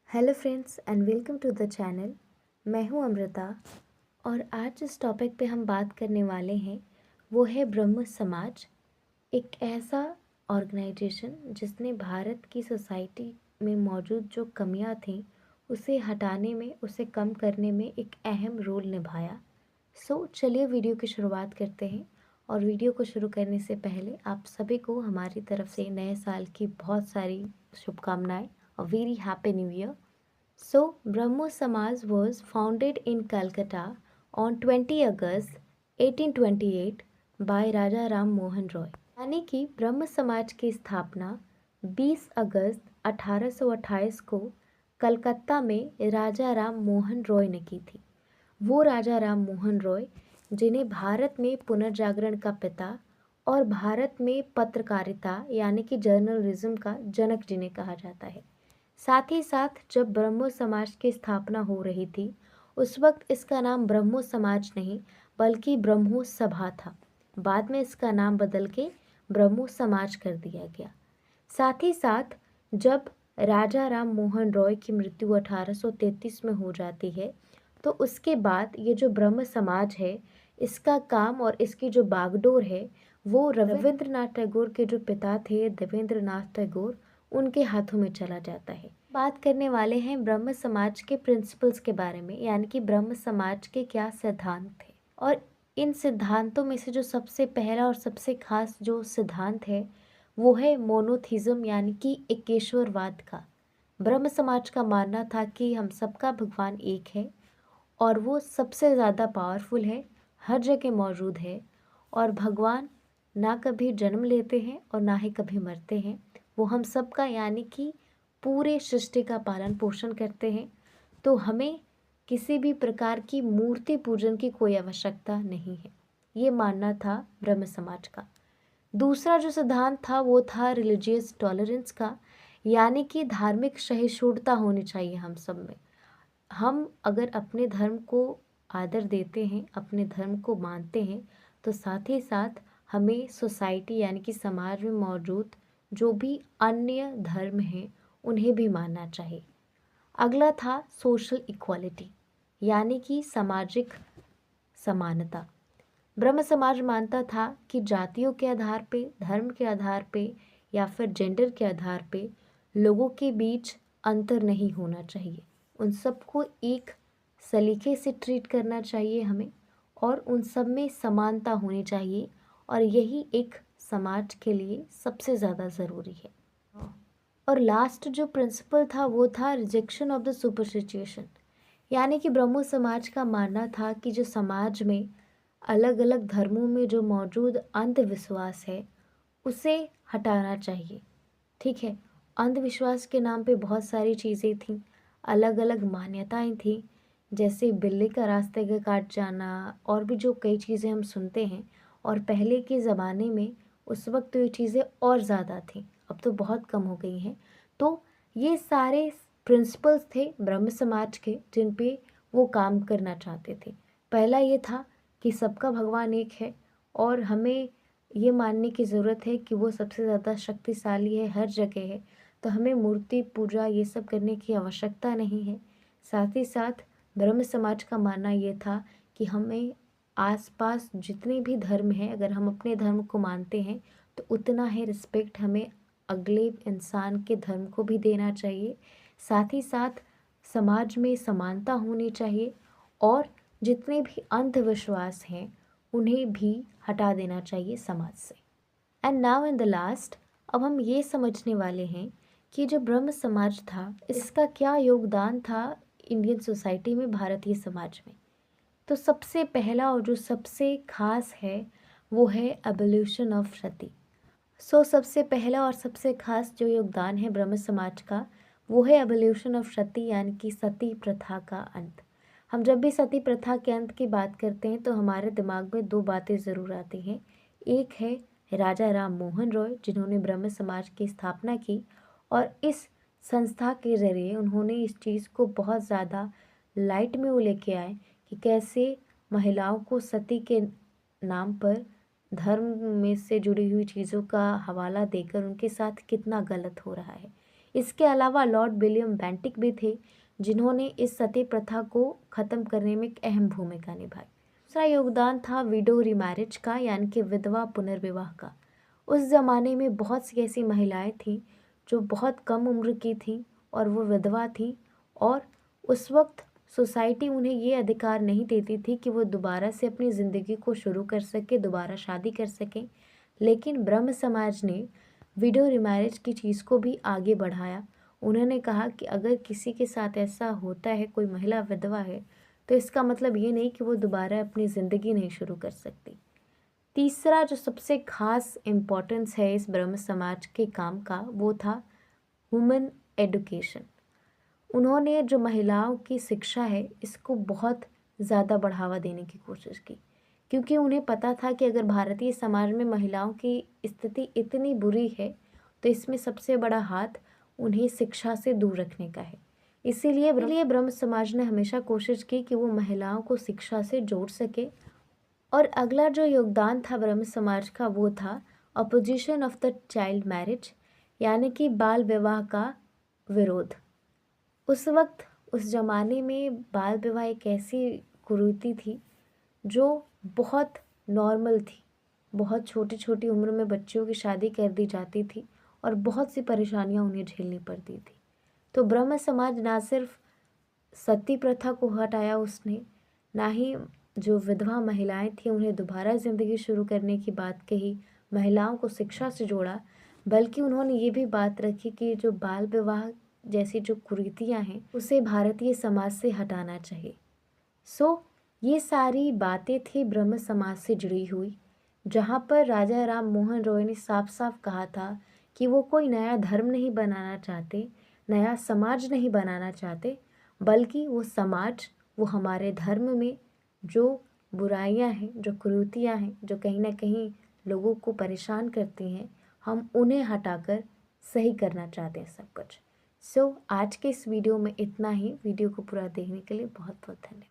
Hello friends and welcome to the channel. मैं हूं अमृता और आज जिस टॉपिक पे हम बात करने वाले हैं वो है ब्रह्म समाज। एक ऐसा ऑर्गेनाइजेशन जिसने भारत की सोसाइटी में मौजूद जो कमियां थीं उसे हटाने में, उसे कम करने में एक अहम रोल निभाया। चलिए वीडियो की शुरुआत करते हैं। और वीडियो को शुरू करने से पहले आप सभी को हमारी तरफ से नए साल की बहुत सारी शुभकामनाएं। A very happy new year. So, Brahmo Samaj was founded in Calcutta on 20 August 1828 by Raja Ram Mohan Roy। यानी कि ब्रह्म समाज की स्थापना 20 अगस्त 1828 को कलकत्ता में राजा राम मोहन रॉय ने की थी। वो राजा राम मोहन रॉय जिन्हें भारत में पुनर्जागरण का पिता और भारत में पत्रकारिता यानी कि जर्नलिज्म का जनक जिन्हें कहा जाता है। साथ ही साथ जब ब्रह्मो समाज की स्थापना हो रही थी उस वक्त इसका नाम ब्रह्मो समाज नहीं बल्कि ब्रह्मो सभा था। बाद में इसका नाम बदल के ब्रह्मो समाज कर दिया गया। साथ ही साथ जब राजा राम मोहन रॉय की मृत्यु 1833 में हो जाती है तो उसके बाद ये जो ब्रह्म समाज है इसका काम और इसकी जो बागडोर है वो रविंद्रनाथ टैगोर के जो पिता थे देवेंद्रनाथ टैगोर उनके हाथों में चला जाता है। बात करने वाले हैं ब्रह्म समाज के प्रिंसिपल्स के बारे में, यानी कि ब्रह्म समाज के क्या सिद्धांत थे। और इन सिद्धांतों में से जो सबसे पहला और सबसे खास जो सिद्धांत है वो है मोनोथिज्म यानी कि एकेश्वरवाद का। ब्रह्म समाज का मानना था कि हम सबका भगवान एक है और वो सबसे ज़्यादा पावरफुल है, हर जगह मौजूद है और भगवान ना कभी जन्म लेते हैं और ना ही कभी मरते हैं। वो हम सबका यानी कि पूरे सृष्टि का पालन पोषण करते हैं। तो हमें किसी भी प्रकार की मूर्ति पूजन की कोई आवश्यकता नहीं है। ये मानना था ब्रह्म समाज का। दूसरा जो सिद्धांत था वो था रिलीजियस टॉलरेंस का, यानी कि धार्मिक सहिष्णुता होनी चाहिए हम सब में। हम अगर अपने धर्म को आदर देते हैं, अपने धर्म को मानते हैं, तो साथ ही साथ हमें सोसाइटी यानी कि समाज में मौजूद जो भी अन्य धर्म हैं उन्हें भी मानना चाहिए। अगला था सोशल इक्वालिटी यानी कि सामाजिक समानता। ब्रह्म समाज मानता था कि जातियों के आधार पे, धर्म के आधार पे या फिर जेंडर के आधार पे लोगों के बीच अंतर नहीं होना चाहिए। उन सबको एक सलीके से ट्रीट करना चाहिए हमें और उन सब में समानता होनी चाहिए और यही एक समाज के लिए सबसे ज़्यादा ज़रूरी है। और लास्ट जो प्रिंसिपल था वो था रिजेक्शन ऑफ द सुपरस्टिट्यूशन, यानी कि ब्रह्मो समाज का मानना था कि जो समाज में अलग अलग धर्मों में जो मौजूद अंधविश्वास है उसे हटाना चाहिए। ठीक है, अंधविश्वास के नाम पे बहुत सारी चीज़ें थीं, अलग अलग मान्यताएं थीं, जैसे बिल्ली का रास्ते का काट जाना और भी जो कई चीज़ें हम सुनते हैं। और पहले के ज़माने में उस वक्त तो ये चीज़ें और ज़्यादा थीं, अब तो बहुत कम हो गई हैं। तो ये सारे प्रिंसिपल्स थे ब्रह्म समाज के जिन पे वो काम करना चाहते थे। पहला ये था कि सबका भगवान एक है और हमें ये मानने की ज़रूरत है कि वो सबसे ज़्यादा शक्तिशाली है, हर जगह है, तो हमें मूर्ति पूजा ये सब करने की आवश्यकता नहीं है। साथ ही साथ ब्रह्म समाज का मानना ये था कि हमें आसपास जितने भी धर्म हैं अगर हम अपने धर्म को मानते हैं तो उतना ही रिस्पेक्ट हमें अगले इंसान के धर्म को भी देना चाहिए। साथ ही साथ समाज में समानता होनी चाहिए और जितने भी अंधविश्वास हैं उन्हें भी हटा देना चाहिए समाज से। And now in the last, अब हम ये समझने वाले हैं कि जो ब्रह्म समाज था इसका क्या योगदान था इंडियन सोसाइटी में, भारतीय समाज में। तो सबसे पहला और जो सबसे खास है वो है एवोल्यूशन ऑफ सती। सबसे पहला और सबसे खास जो योगदान है ब्रह्म समाज का वो है एवोल्यूशन ऑफ सती यानी कि सती प्रथा का अंत। हम जब भी सती प्रथा के अंत की बात करते हैं तो हमारे दिमाग में दो बातें ज़रूर आती हैं। एक है राजा राम मोहन रॉय जिन्होंने ब्रह्म समाज की स्थापना की और इस संस्था के ज़रिए उन्होंने इस चीज़ को बहुत ज़्यादा लाइट में वो लेके आए कि कैसे महिलाओं को सती के नाम पर धर्म में से जुड़ी हुई चीज़ों का हवाला देकर उनके साथ कितना गलत हो रहा है। इसके अलावा लॉर्ड विलियम बेंटिक भी थे, जिन्होंने इस सती प्रथा को ख़त्म करने में एक अहम भूमिका निभाई। दूसरा योगदान था विडो रीमैरिज का, यानी कि विधवा पुनर्विवाह का। उस ज़माने में बहुत सी ऐसी महिलाएं थीं जो बहुत कम उम्र की थीं और वो विधवा थीं, और उस वक्त सोसाइटी उन्हें ये अधिकार नहीं देती थी कि वो दोबारा से अपनी ज़िंदगी को शुरू कर सके, दोबारा शादी कर सकें। लेकिन ब्रह्म समाज ने विडो रीमैरिज की चीज़ को भी आगे बढ़ाया। उन्होंने कहा कि अगर किसी के साथ ऐसा होता है, कोई महिला विधवा है, तो इसका मतलब ये नहीं कि वो दोबारा अपनी ज़िंदगी नहीं शुरू कर सकती। तीसरा जो सबसे खास इम्पोर्टेंस है इस ब्रह्म समाज के काम का, वो था वुमेन एडुकेशन। उन्होंने जो महिलाओं की शिक्षा है, इसको बहुत ज़्यादा बढ़ावा देने की कोशिश की, क्योंकि उन्हें पता था कि अगर भारतीय समाज में महिलाओं की स्थिति इतनी बुरी है, तो इसमें सबसे बड़ा हाथ उन्हें शिक्षा से दूर रखने का है। इसीलिए ब्रह्म समाज ने हमेशा कोशिश की कि वो महिलाओं को शिक्षा से जोड़ सके। और अगला जो योगदान था ब्रह्म समाज का, वो था opposition of the child marriage, यानी कि बाल विवाह का विरोध। उस वक्त उस ज़माने में बाल विवाह एक ऐसी कुरीति थी जो बहुत नॉर्मल थी। बहुत छोटी छोटी उम्र में बच्चियों की शादी कर दी जाती थी और बहुत सी परेशानियां उन्हें झेलनी पड़ती थी। तो ब्रह्म समाज ना सिर्फ सती प्रथा को हटाया उसने, ना ही जो विधवा महिलाएं थीं उन्हें दोबारा ज़िंदगी शुरू करने की बात कही, महिलाओं को शिक्षा से जोड़ा, बल्कि उन्होंने ये भी बात रखी कि जो बाल विवाह जैसी जो कुरीतियाँ हैं, उसे भारतीय समाज से हटाना चाहिए। ये सारी बातें थी ब्रह्म समाज से जुड़ी हुई, जहाँ पर राजा राम मोहन रॉय ने साफ साफ कहा था कि वो कोई नया धर्म नहीं बनाना चाहते, नया समाज नहीं बनाना चाहते, बल्कि वो हमारे धर्म में जो बुराइयां हैं, जो कुरीतियां हैं, जो कहीं ना कहीं लोगों को परेशान करती हैं, हम उन्हें हटाकर सही करना चाहते हैं सब कुछ। आज के इस वीडियो में इतना ही। वीडियो को पूरा देखने के लिए बहुत बहुत धन्यवाद।